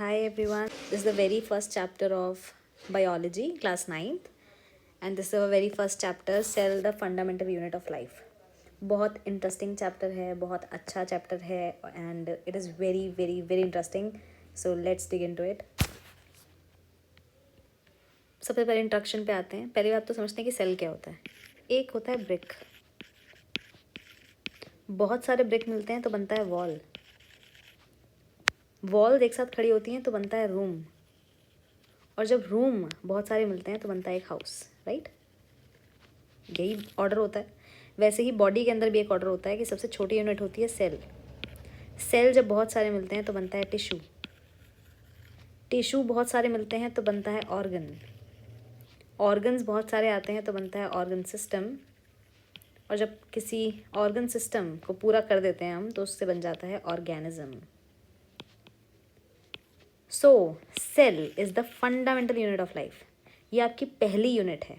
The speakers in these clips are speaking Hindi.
Hi everyone. This is the very first chapter of biology, class 9th, and this is our very first chapter, Cell, the fundamental unit of life. बहुत इंटरेस्टिंग चैप्टर है, बहुत अच्छा चैप्टर है and it is very very very interesting. So let's dig into it. सबसे पहले इंट्रोडक्शन पे आते हैं. पहली बात तो समझते हैं कि सेल क्या होता है. एक होता है ब्रिक. बहुत सारे ब्रिक मिलते हैं तो बनता है वॉल. वॉल एक साथ खड़ी होती हैं तो बनता है रूम. और जब रूम बहुत सारे मिलते हैं तो बनता है एक हाउस. राइट, यही ऑर्डर होता है. वैसे ही बॉडी के अंदर भी एक ऑर्डर होता है कि सबसे छोटी यूनिट होती है सेल. सेल जब बहुत सारे मिलते हैं तो बनता है टिश्यू. टिश्यू बहुत सारे मिलते हैं तो बनता है ऑर्गन. ऑर्गन्स बहुत सारे आते हैं तो बनता है ऑर्गन सिस्टम. और जब किसी ऑर्गन सिस्टम को पूरा कर देते हैं हम तो उससे बन जाता है organism. So cell is the fundamental unit of life. ये आपकी पहली यूनिट है,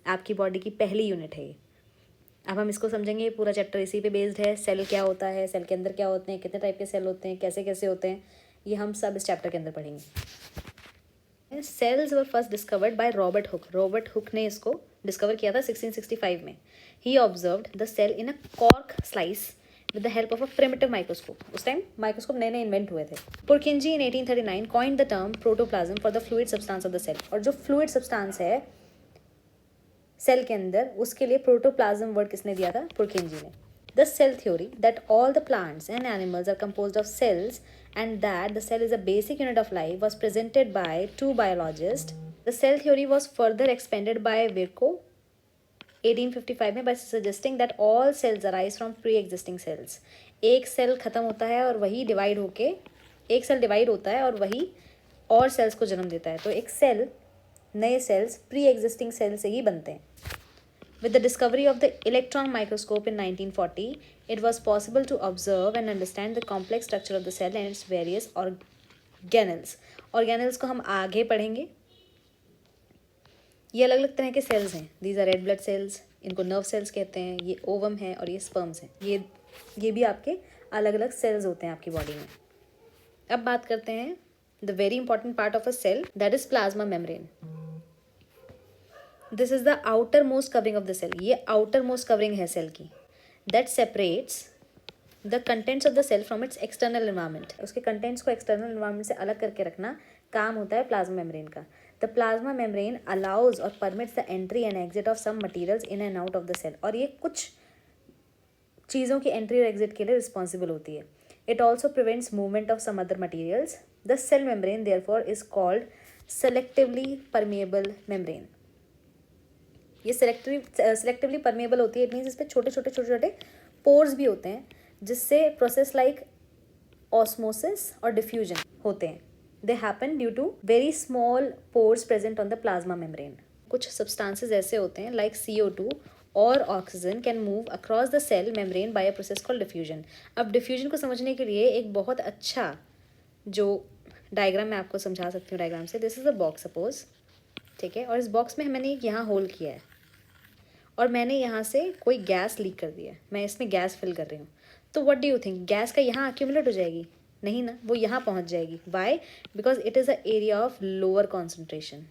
आपकी बॉडी की पहली यूनिट है ये. अब हम इसको समझेंगे. पूरा चैप्टर इसी पे बेस्ड है. सेल क्या होता है, सेल के अंदर क्या होते हैं, कितने टाइप के सेल होते हैं, कैसे कैसे होते हैं, ये हम सब इस चैप्टर के अंदर पढ़ेंगे. Cells were first discovered by Robert Hooke. Robert Hooke ने इसको डिस्कवर किया था 1665 में. He observed the cell in a cork slice with the help of a primitive microscope. उस टाइम माइक्रोस्कोप नए नए इन्वेंट हुए थे. Purkinje in 1839 coined the term protoplasm for the fluid substance of the cell. और जो फ्लूइड सब्सटेंस है सेल के अंदर, उसके लिए प्रोटोप्लाज्म वर्ड किसने दिया था? पुरकिंजी ने. The cell theory that all the plants and animals are composed of cells and that the cell is a basic unit of life was presented by two biologists. The cell theory was further expanded by Virchow 1855 में by suggesting that all cells arise from pre-existing cells. एक सेल खत्म होता है और वही डिवाइड होके, एक सेल डिवाइड होता है और वही और सेल्स को जन्म देता है. तो एक सेल, नए सेल्स प्री एग्जिस्टिंग सेल से ही बनते हैं. With the discovery of the electron microscope in 1940, it was possible to observe and understand the complex structure of the cell and its various organelles. Organelles को हम आगे पढ़ेंगे. ये अलग अलग तरह के सेल्स हैं. These are red blood cells, इनको नर्व सेल्स कहते हैं. ये ओवम है और ये स्पर्म्स हैं. ये भी आपके अलग अलग सेल्स होते हैं आपकी बॉडी में. अब बात करते हैं the very important part of a cell, that is plasma membrane. This is the outer most covering of the cell. ये आउटर मोस्ट कवरिंग है सेल की. That separates the contents of the cell from its external environment. उसके कंटेंट्स को एक्सटर्नल इन्वायरमेंट से अलग करके रखना काम होता है प्लाज्मा मेम्ब्रेन का. द प्लाज्मा मेम्ब्रेन अलाउज और permits the entry and exit of some materials in and out of the cell. और ये कुछ चीज़ों की एंट्री और एग्जिट के लिए रिस्पॉन्सिबल होती है. It also prevents movement of some other materials. The cell membrane therefore is called selectively permeable membrane. ये सेलेक्टिवली परमेबल होती है. इट मीन्स इस पर छोटे छोटे पोर्स भी होते हैं जिससे प्रोसेस लाइक ऑस्मोसिस और डिफ्यूजन होते हैं. They happen due to very small pores present on the plasma membrane. कुछ सब्सटेंसेस ऐसे होते हैं लाइक CO2 और oxygen can move across the cell membrane by a process called diffusion. अब डिफ्यूजन को समझने के लिए एक बहुत अच्छा जो डायग्राम मैं आपको समझा सकती हूँ डायग्राम से. This is a box suppose, ठीक है. और इस बॉक्स में मैंने एक यहाँ होल किया है और मैंने यहाँ से कोई गैस लीक कर दिया है. मैं इसमें गैस फिल कर रही हूँ. तो what do you think, gas का यहाँ अक्यूमुलेट हो जाएगी? नहीं ना, वो यहाँ पहुँच जाएगी. Why? Because it is a area of lower concentration.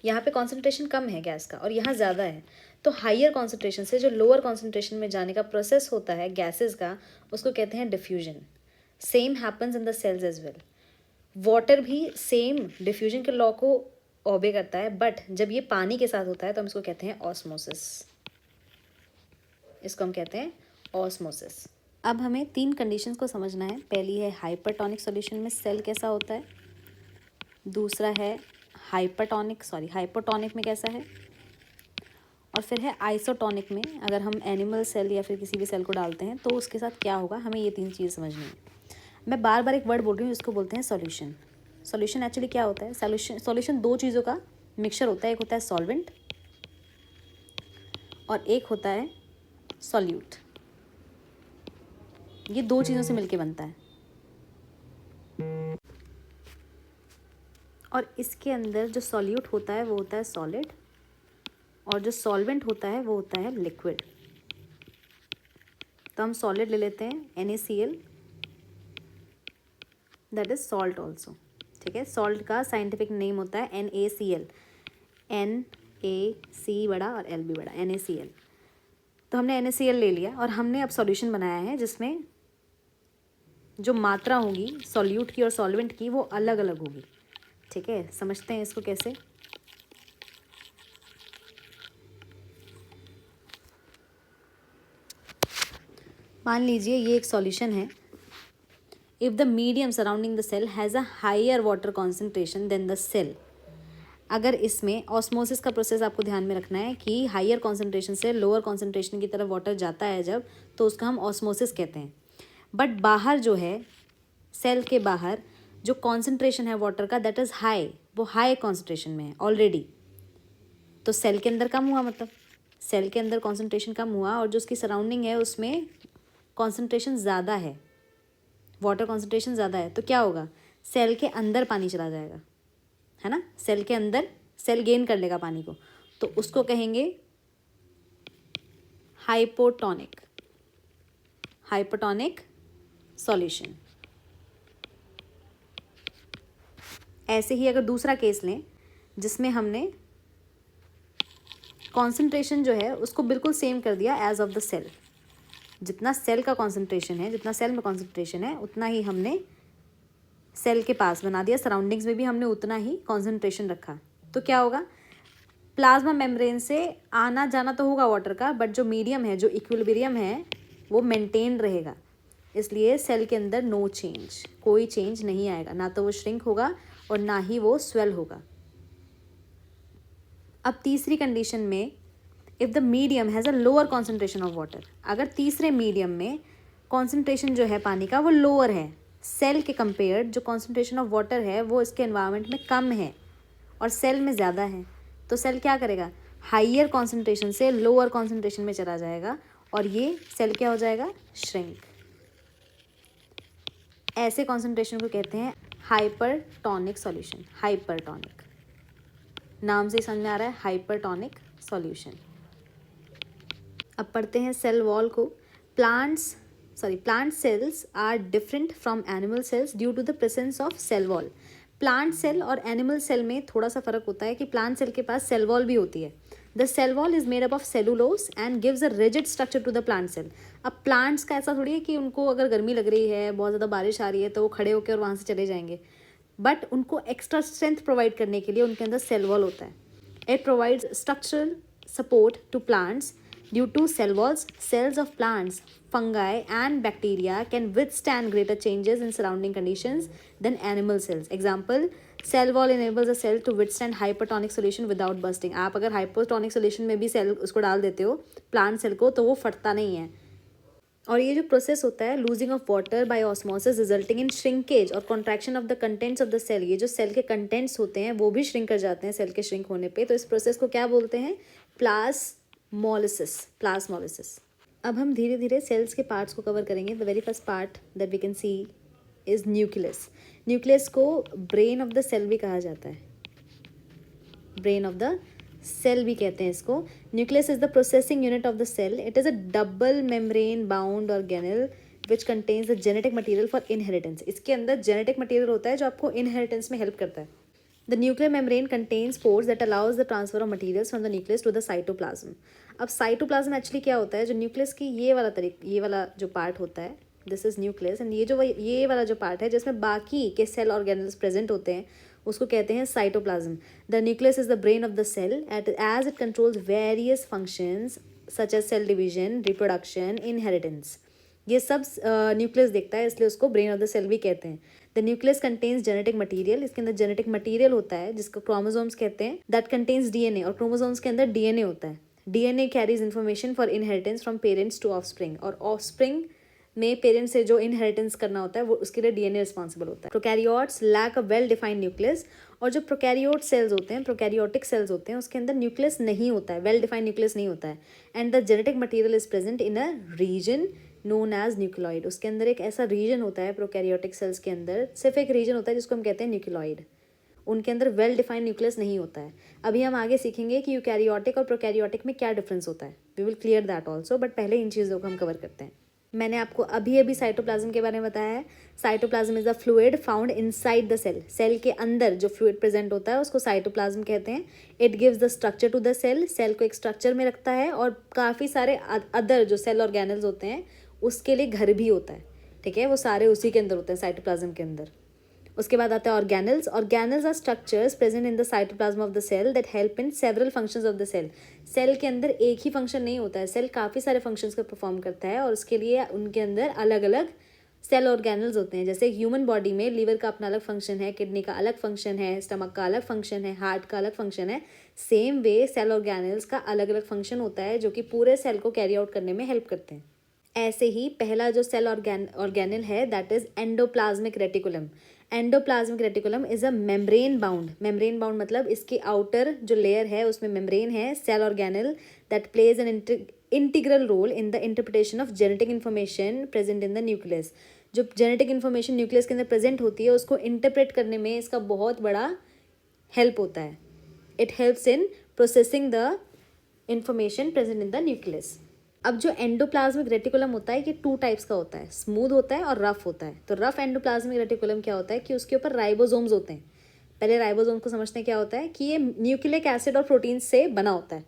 यहाँ पे कॉन्सेंट्रेशन कम है गैस का और यहाँ ज़्यादा है. तो हाइयर कॉन्सेंट्रेशन से जो लोअर कॉन्सेंट्रेशन में जाने का प्रोसेस होता है गैसेज का, उसको कहते हैं diffusion. Same happens in the cells as well. Water भी सेम डिफ्यूजन के लॉ को ओबे करता है, बट जब ये पानी के साथ होता है तो हम इसको कहते हैं ऑस्मोसिस. इसको हम कहते हैं ऑस्मोसिस. अब हमें 3 कंडीशंस को समझना है. पहली है हाइपरटोनिक सॉल्यूशन में सेल कैसा होता है. दूसरा है हाइपोटोनिक में कैसा है. और फिर है आइसोटोनिक में. अगर हम एनिमल सेल या फिर किसी भी सेल को डालते हैं तो उसके साथ क्या होगा, हमें ये 3 चीज़ समझनी है. मैं बार बार एक वर्ड बोल रही हूँ, इसको बोलते हैं सॉल्यूशन. सॉल्यूशन एक्चुअली क्या होता है? सॉल्यूशन 2 चीज़ों का मिक्सचर होता है. एक होता है सॉल्वेंट और एक होता है सॉल्यूट. ये 2 चीज़ों से मिलके बनता है. और इसके अंदर जो सॉल्यूट होता है वो होता है सॉलिड और जो सॉल्वेंट होता है वो होता है लिक्विड. तो हम सॉलिड ले लेते हैं NaCl that is salt also. ठीक है, सॉल्ट का साइंटिफिक नेम होता है NaCl, NaC बड़ा और L भी बड़ा, NaCl। तो हमने NaCl ले लिया और हमने अब सॉल्यूशन बनाया है जिसमें जो मात्रा होगी सॉल्यूट की और सॉल्वेंट की वो अलग अलग होगी। ठीक है, समझते हैं इसको कैसे। मान लीजिए ये एक सॉल्यूशन है। If the medium surrounding the cell has a higher water concentration than the cell, अगर इसमें ऑस्मोसिस का प्रोसेस आपको ध्यान में रखना है कि हायर कॉन्सेंट्रेशन से लोअर कॉन्सेंट्रेशन की तरफ वाटर जाता है जब, तो उसका हम ऑस्मोसिस कहते हैं। बट बाहर जो है, सेल के बाहर जो कॉन्सेंट्रेशन है वाटर का दैट इज़ हाई, वो हाई कॉन्सेंट्रेशन में है ऑलरेडी। तो सेल के अंदर कम हुआ, मतलब सेल के अंदर कॉन्सेंट्रेशन कम हुआ और जो उसकी सराउंडिंग है उसमें कॉन्सेंट्रेशन ज़्यादा है, वाटर कॉन्सेंट्रेशन ज़्यादा है। तो क्या होगा, सेल के अंदर पानी चला जाएगा, है ना। सेल के अंदर सेल गेन कर लेगा पानी को, तो उसको कहेंगे हाइपोटोनिक, हाइपोटोनिक सॉल्यूशन। ऐसे ही अगर दूसरा केस लें जिसमें हमने कॉन्सेंट्रेशन जो है उसको बिल्कुल सेम कर दिया एज ऑफ द सेल, जितना सेल का कॉन्सेंट्रेशन है, जितना सेल में कॉन्सेंट्रेशन है उतना ही हमने सेल के पास बना दिया, सराउंडिंग्स में भी हमने उतना ही कॉन्सेंट्रेशन रखा। तो क्या होगा, प्लाज्मा मेम्ब्रेन से आना जाना तो होगा वाटर का, बट जो मीडियम है, जो इक्विलिब्रियम है, वो मेंटेन रहेगा। इसलिए सेल के अंदर नो चेंज, कोई चेंज नहीं आएगा, ना तो वो श्रिंक होगा और ना ही वो स्वेल होगा। अब तीसरी कंडीशन में, if the medium has a lower concentration of water, अगर तीसरे मीडियम में कॉन्सेंट्रेशन जो है पानी का वो लोअर है, सेल के कंपेयर जो कॉन्सेंट्रेशन ऑफ वाटर है वो इसके एनवायरनमेंट में कम है और सेल में ज़्यादा है, तो सेल क्या करेगा, हाइयर कॉन्सेंट्रेशन से लोअर कॉन्सेंट्रेशन में चला जाएगा और ये सेल क्या हो जाएगा, श्रिंक। ऐसे कॉन्सेंट्रेशन को कहते हैं हाइपरटोनिक सॉल्यूशन। हाइपरटोनिक नाम से ही समझ में आ रहा है, हाइपरटोनिक सॉल्यूशन। अब पढ़ते हैं सेल वॉल को। Plant cells are different from animal cells due to the presence of cell wall. Plant cell और एनिमल सेल में थोड़ा सा फर्क होता है कि प्लांट सेल के पास सेल वॉल भी होती है। The cell wall is made up of cellulose and gives a rigid structure to the plant cell. अब प्लांट्स का ऐसा थोड़ी है कि उनको अगर गर्मी लग रही है, बहुत ज़्यादा बारिश आ रही है, तो वो खड़े होकर और वहाँ से चले जाएंगे, बट उनको एक्स्ट्रा स्ट्रेंथ प्रोवाइड करने के लिए उनके अंदर सेल वॉल होता है। It provides structural support to plants. Due to cell walls, cells of plants, fungi and bacteria can withstand greater changes in surrounding conditions than animal cells. Example, cell wall enables a cell to withstand hypertonic solution without bursting. आप अगर hypertonic solution में भी सेल उसको डाल देते हो, प्लांट सेल को, तो वो फटता नहीं है। और ये जो प्रोसेस होता है, losing of water by osmosis resulting in shrinkage और contraction of the contents of the cell, ये जो सेल के कंटेंट्स होते हैं वो भी श्रिंक कर जाते हैं सेल के श्रिंक होने पे, तो इस प्रोसेस को क्या बोलते हैं, प्लाज्मोलिसिस। अब हम धीरे धीरे सेल्स के पार्ट्स को कवर करेंगे। The very first part that we can see is nucleus. Nucleus को ब्रेन ऑफ द सेल भी कहा जाता है, ब्रेन ऑफ द सेल भी कहते हैं इसको। Nucleus is the processing unit of the cell. It is a double membrane bound organelle which contains the genetic material for inheritance. इसके अंदर जेनेटिक मटीरियल होता है जो आपको इनहेरिटेंस में हेल्प करता है। The nuclear membrane contains pores that allows the transfer of materials from the nucleus to the cytoplasm. अब साइटोप्लाज्म एक्चुअली क्या होता है, जो न्यूक्लियस की ये वाला जो पार्ट होता है, दिस इज न्यूक्लियस, एंड ये वाला जो पार्ट है जिसमें बाकी के सेल ऑर्गेनल्स प्रेजेंट होते हैं उसको कहते हैं cytoplasm. The nucleus is the brain of the cell as it controls various functions such as cell division, reproduction, inheritance. ये सब न्यूक्लियस देखता है, इसलिए उसको ब्रेन ऑफ द सेल भी कहते हैं। The nucleus contains genetic material. इसके अंदर जेनेटिक मटीरियल होता है जिसको क्रोमोसोम्स कहते हैं। दैट कंटेन्स डीएनए, और क्रोमोसोम्स के अंदर डीएनए होता है। DNA carries information for inheritance from parents to offspring, और ऑफस्प्रिंग में पेरेंट्स से जो इनहेरिटेंस करना होता है वो उसके लिए डीएनए रिस्पॉन्सिबल होता है। Prokaryotes lack a well defined nucleus, और जो प्रोकैरियोट सेल्स होते हैं, प्रोकैरियोटिक सेल्स होते हैं, उसके अंदर न्यूक्लियस नहीं होता है, वेल डिफाइंड न्यूक्लियस नहीं होता है। And the genetic material is present in a region known as nucleoid. उसके अंदर एक ऐसा रीजन होता है प्रोकैरियोटिक सेल्स के अंदर, सिर्फ एक रीजन होता है जिसको हम कहते हैं न्यूक्लियोइड। उनके अंदर वेल डिफाइंड न्यूक्लियस नहीं होता है। अभी हम आगे सीखेंगे कि यूकैरियोटिक और प्रोकैरियोटिक में क्या डिफरेंस होता है। We will clear that also, but पहले इन चीज़ों को हम कवर करते हैं। मैंने आपको अभी अभी साइटोप्लाज्म के बारे में बताया है। Cytoplasm is a fluid found inside the cell. Cell के अंदर जो फ्लूइड प्रेजेंट होता है उसको साइटोप्लाज्म कहते हैं। It gives the structure to the cell. Cell को एक स्ट्रक्चर में रखता है और काफ़ी सारे अदर जो सेल ऑर्गेनल्स होते हैं उसके लिए घर भी होता है, ठीक है, वो सारे उसी के अंदर होते हैं, साइटोप्लाज्म के अंदर। उसके बाद आता है organelles. Organelles are structures present in the cytoplasm of the cell that help in several functions of the cell. Cell के अंदर एक ही फंक्शन नहीं होता है, सेल काफ़ी सारे फंक्शंस को परफॉर्म करता है और उसके लिए उनके अंदर अलग अलग सेल ऑर्गेनल्स होते हैं। जैसे ह्यूमन बॉडी में लीवर का अपना अलग फंक्शन है, किडनी का अलग फंक्शन है, स्टमक का अलग फंक्शन है, हार्ट का अलग फंक्शन है। सेम वे सेल ऑर्गेनल्स का अलग अलग फंक्शन होता है जो कि पूरे सेल को कैरी आउट करने में हेल्प करते हैं। ऐसे ही पहला जो सेल ऑर्गेनल है that is endoplasmic reticulum. Endoplasmic reticulum is a membrane bound. Membrane bound मतलब इसके आउटर जो लेयर है उसमें मेम्ब्रेन है। Cell organelle that plays an integral role in the interpretation of genetic information present in the nucleus. जो जेनेटिक इन्फॉर्मेशन न्यूक्लियस के अंदर प्रेजेंट होती है उसको इंटरप्रेट करने में इसका बहुत बड़ा हेल्प होता है। It helps in processing the information present in the nucleus. अब जो एंडोप्लाज्मिक रेटिकुलम होता है ये 2 टाइप्स का होता है, स्मूथ होता है और रफ होता है। तो रफ एंडोप्लाज्मिक रेटिकुलम क्या होता है कि उसके ऊपर राइबोसोम्स होते हैं। पहले राइबोसोम को समझते हैं क्या होता है कि ये न्यूक्लिक एसिड और प्रोटीन से बना होता है।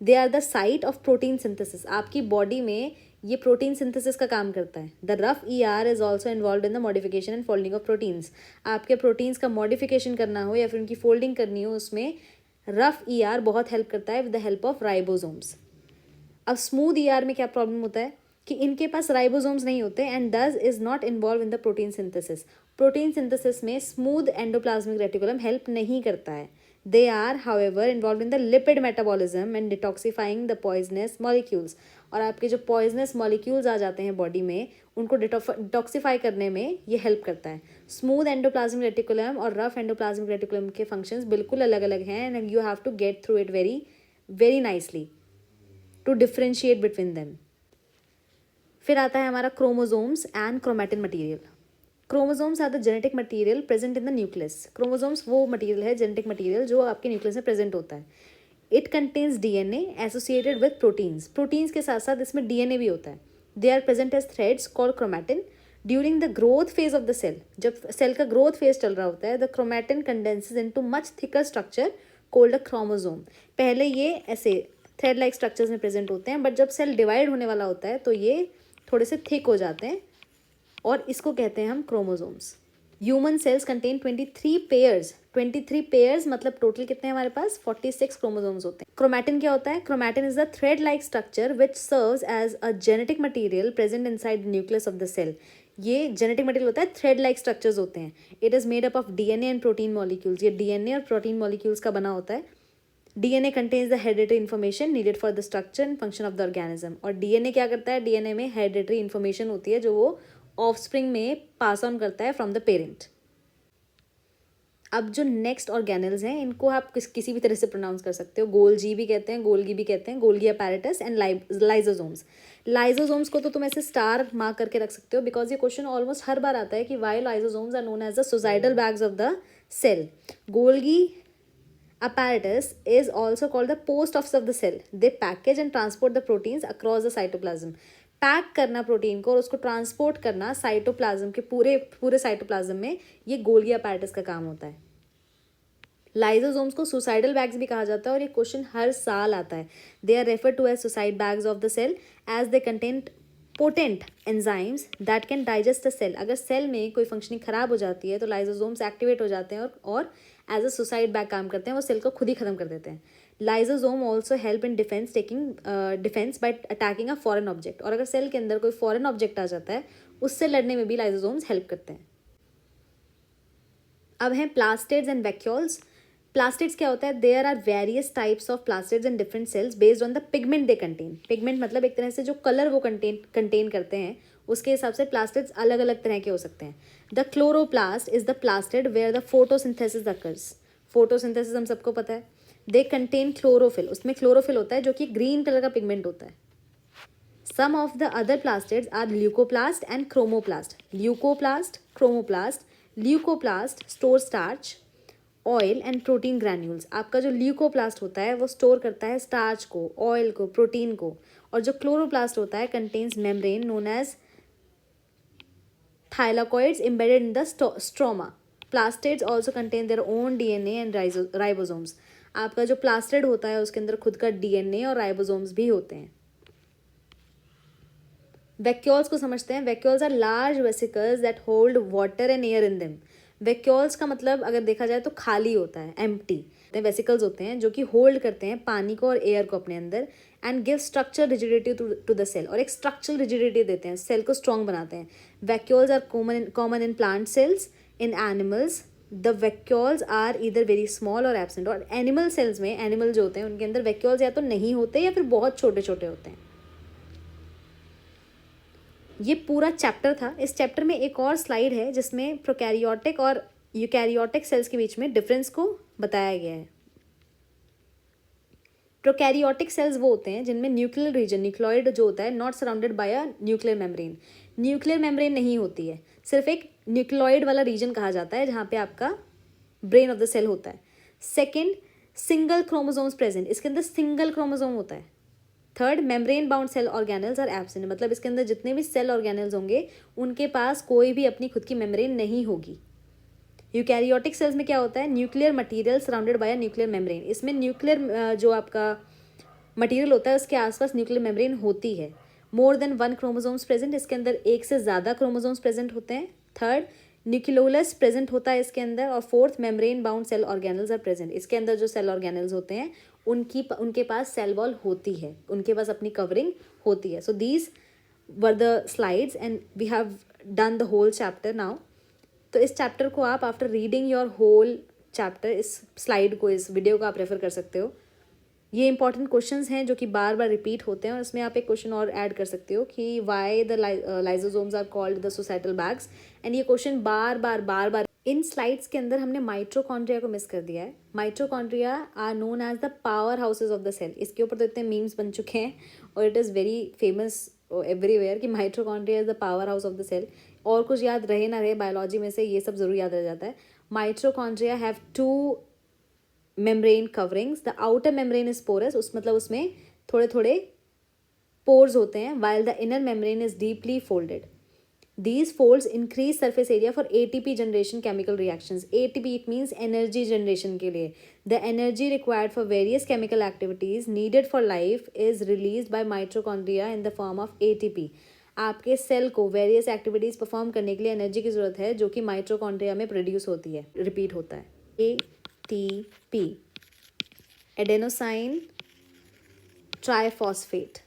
They are the site of protein synthesis. आपकी बॉडी में ये प्रोटीन सिंथेसिस का काम करता है। The rough ER is also involve in the modification and folding of proteins. आपके प्रोटीन्स का मॉडिफिकेशन करना हो या फिर उनकी फोल्डिंग करनी हो उसमें रफ ER बहुत हेल्प करता है with the help of ribosomes. अब स्मूथ ER में क्या प्रॉब्लम होता है कि इनके पास राइबोसोम्स नहीं होते and this is not involve in the protein synthesis. Protein synthesis में स्मूथ एंडोप्लाज्मिक रेटिकुलम हेल्प नहीं करता है। They are however involve in the lipid metabolism and detoxifying the poisonous molecules. और आपके जो पॉइजनस मॉलिक्यूल्स आ जाते हैं बॉडी में उनको डिटॉक्सिफाई करने में ये हेल्प करता है। स्मूथ एंडोप्लाज्मिक रेटिकुलम और रफ एंडोप्लाज्मिक रेटिकुलम के फंक्शंस बिल्कुल अलग अलग हैं and you have to get through it very very nicely to differentiate between them। फिर आता है हमारा chromosomes and chromatin material. Chromosomes are the genetic material present in the nucleus. Chromosomes वो मटेरियल है, जेनेटिक मटेरियल जो आपके न्यूक्लियस में प्रेजेंट होता है। It contains DNA associated with proteins. Proteins के साथ साथ इसमें DNA भी होता है। They are present as threads called chromatin. During the growth phase of the cell, जब सेल का ग्रोथ फेज चल रहा होता है, the chromatin condenses into much thicker structure called a chromosome. पहले ये ऐसे थ्रेड लाइक स्ट्रक्चर्स में प्रेजेंट होते हैं बट जब सेल डिवाइड होने वाला होता है तो ये थोड़े से थिक हो जाते हैं और इसको कहते हैं हम chromosomes. Human cells contain 23 pairs. 23 pairs मतलब टोटल कितने हैं हमारे पास 46 क्रोमोसोम्स होते हैं। क्रोमैटिन क्या होता है? Chromatin is the thread like structure which serves as a genetic material present inside the nucleus of the cell. ये जेनेटिक मटेरियल होता है, थ्रेड लाइक स्ट्रक्चर्स होते हैं। It is made up of DNA and protein molecules. ये DNA और प्रोटीन मॉलिक्यूल्स का बना होता है। DNA contains the hereditary information needed for the structure and function of the organism। और DNA क्या करता है? DNA में hereditary information होती है जो वो ऑफस्प्रिंग में पास ऑन करता है फ्रॉम द पेरेंट। अब जो नेक्स्ट ऑर्गेनल्स हैं इनको आप किसी भी तरह से प्रोनाउंस कर सकते हो। गोल्जी भी कहते हैं, गोल्गी भी कहते हैं, Golgi apparatus and lysosomes. Lysosomes को तो तुम ऐसे स्टार मार्क करके रख सकते हो बिकॉज ये क्वेश्चन ऑलमोस्ट हर बार आता है कि why lysosomes are known as the suicidal bags of the cell. Golgi apparatus is also called the post office of the cell। they package and transport the proteins across the cytoplasm। Pack करना प्रोटीन को और उसको ट्रांसपोर्ट करना साइटोप्लाज्म के पूरे साइटोप्लाज्म में, ये गोल्गी अपैरेटस का काम होता है। लाइजोसोम्स को सुसाइडल बैग्स भी कहा जाता है और ये क्वेश्चन हर साल आता है। They are refer to as suicide bags of the cell as they contain potent enzymes that can digest the cell. अगर सेल में कोई फंक्शनिंग खराब हो जाती है तो लाइजोसोम्स एक्टिवेट हो जाते हैं और एज अ सुसाइड बैग काम करते हैं, वो सेल को खुद ही खत्म कर देते हैं। Lysosome also help in defence bye attacking a foreign object. और अगर सेल के अंदर कोई फॉरेन ऑब्जेक्ट आ जाता है उससे लड़ने में भी लाइजोसोम्स हेल्प करते हैं। अब हैं प्लास्टिड्स एंड वैक्यूल्स। प्लास्टिड्स क्या होता है? There are various types of plastids in different cells based on the pigment they contain. Pigment मतलब एक तरह से जो कलर वो कंटेन करते हैं उसके हिसाब से प्लास्टिड्स अलग अलग तरह के हो सकते हैं। The chloroplast is the plastid where the photosynthesis occurs. Photosynthesis हम सबको पता है। दे कंटेन क्लोरोफिल, उसमें क्लोरोफिल होता है जो कि ग्रीन कलर का पिगमेंट होता है। Some of the other plastids are leucoplast and chromoplast. Leucoplast, chromoplast. Leucoplast store starch, oil and protein granules. आपका जो ल्यूकोप्लास्ट होता है वो स्टोर करता है स्टार्च को, ऑयल को, प्रोटीन को। और जो क्लोरोप्लास्ट होता है contains membrane known as thylakoids embedded in the stroma. Plastids also contain their own DNA and ribosomes. आपका जो प्लास्टिड होता है उसके अंदर खुद का DNA और राइबोसोम्स भी होते हैं. वैक्यूल्स को समझते हैं. Vacuoles are large vesicles that hold water and air in them. Vacuoles का मतलब अगर देखा जाए तो खाली होता है, एम्प्टी. वेसिकल्स होते हैं जो कि होल्ड करते हैं पानी को और एयर को अपने अंदर and give structure rigidity to the cell. और एक स्ट्रक्चरल रिजिडिटी देते हैं, सेल को स्ट्रॉन्ग बनाते हैं. Vacuoles are common in plant cells. In animals the vacuoles are either very small और एब्सेंट. और एनिमल सेल्स में, एनिमल जो होते हैं उनके अंदर वैक्यूल्स या तो नहीं होते या फिर बहुत छोटे छोटे होते हैं. ये पूरा चैप्टर था. इस चैप्टर में एक और स्लाइड है जिसमें प्रोकैरियोटिक और यूकैरियोटिक सेल्स के बीच में डिफरेंस को बताया गया है. प्रोकैरियोटिक सेल्स वो होते हैं जिनमें न्यूक्लियर रीजन, न्यूक्लियोइड जो होता है, not surrounded by a nuclear membrane. Nuclear membrane नहीं होती है, सिर्फ एक न्यूक्लियोइड वाला रीजन कहा जाता है जहाँ पे आपका ब्रेन ऑफ द सेल होता है. Second, single chromosomes present. इसके अंदर सिंगल क्रोमोसोम होता है. Third, membrane bound cell organelles are absent. मतलब इसके अंदर जितने भी सेल ऑर्गेनल्स होंगे उनके पास कोई भी अपनी खुद की मेम्ब्रेन नहीं होगी. यूकैरियोटिक सेल्स में क्या होता है, nuclear material surrounded by a nuclear membrane. इसमें न्यूक्लियर जो आपका मटेरियल होता है उसके आसपास न्यूक्लियर मेम्ब्रेन होती है. More than one chromosomes present. इसके अंदर एक से ज़्यादा क्रोमोसोम्स प्रेजेंट होते हैं. थर्ड, न्यूक्लियोलस प्रेजेंट होता है इसके अंदर. और fourth, membrane bound cell organelles are present. इसके अंदर जो सेल ऑर्गेनल्स होते हैं उनके पास सेल वॉल होती है, उनके पास अपनी कवरिंग होती है. So these were the slides and we have done the whole chapter now. तो इस चैप्टर को आप after reading your whole chapter, इस स्लाइड को, इस वीडियो को आप रेफर कर सकते हो. ये इंपॉर्टेंट क्वेश्चंस हैं जो कि बार बार रिपीट होते हैं. और इसमें आप एक क्वेश्चन और ऐड कर सकते हो कि why the lysosomes are called the suicidal bags. And ये क्वेश्चन बार बार इन स्लाइड्स के अंदर हमने माइटोकॉन्ड्रिया को मिस कर दिया है. Mitochondria are known as the power houses of the cell. इसके ऊपर तो इतने मीम्स बन चुके हैं और it is very famous everywhere कि mitochondria is the power house of the cell. और कुछ याद रहे ना रहे, बायोलॉजी में से ये सब जरूर याद रह जाता है. Mitochondria have two membrane coverings. The outer membrane is porous. मतलब उसमें थोड़े थोड़े पोर्स होते हैं. While the inner membrane is deeply folded. These folds increase surface area for ATP generation chemical reactions. ATP it means energy generation के लिए. The energy required for various chemical activities needed for life is released by mitochondria in the form of ATP. आपके सेल को वेरियस एक्टिविटीज़ परफॉर्म करने के लिए एनर्जी की ज़रूरत है जो कि माइटोकॉन्ड्रिया में प्रोड्यूस होती है, रिपीट होता है. ATP, adenosine triphosphate.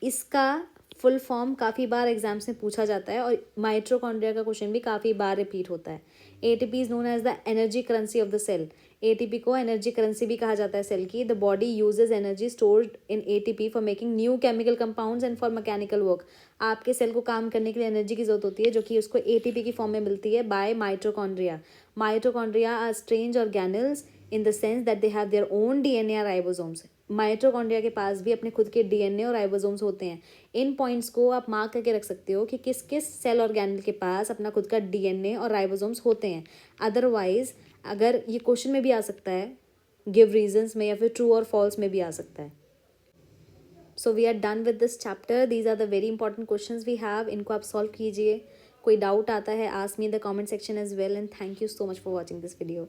इसका फुल फॉर्म काफ़ी बार एग्जाम्स में पूछा जाता है और माइटोकॉन्ड्रिया का क्वेश्चन भी काफ़ी बार रिपीट होता है. ATP is known as the energy currency of the cell. ATP को एनर्जी करेंसी भी कहा जाता है सेल की. The body uses energy stored in ATP for making new chemical compounds and for mechanical work. आपके सेल को काम करने के लिए एनर्जी की जरूरत होती है जो कि उसको एटीपी की फॉर्म में मिलती है by mitochondria. Mitochondria are strange organelles in the sense that they have their own DNA और राइबोसोम्स. माइटोकॉन्ड्रिया के पास भी अपने खुद के DNA और राइबोसोम्स होते हैं. इन पॉइंट्स को आप मार्क करके रख सकते हो कि किस किस सेल ऑर्गेनल के पास अपना खुद का DNA और राइबोसोम्स होते हैं. अदरवाइज अगर ये क्वेश्चन में भी आ सकता है, गिव रीजंस में, या फिर ट्रू और फॉल्स में भी आ सकता है. So we are done with this chapter. These are the very important questions we have. इनको आप सॉल्व कीजिए. कोई डाउट आता है, ask me in the comment section as well. And thank you so much for watching this video.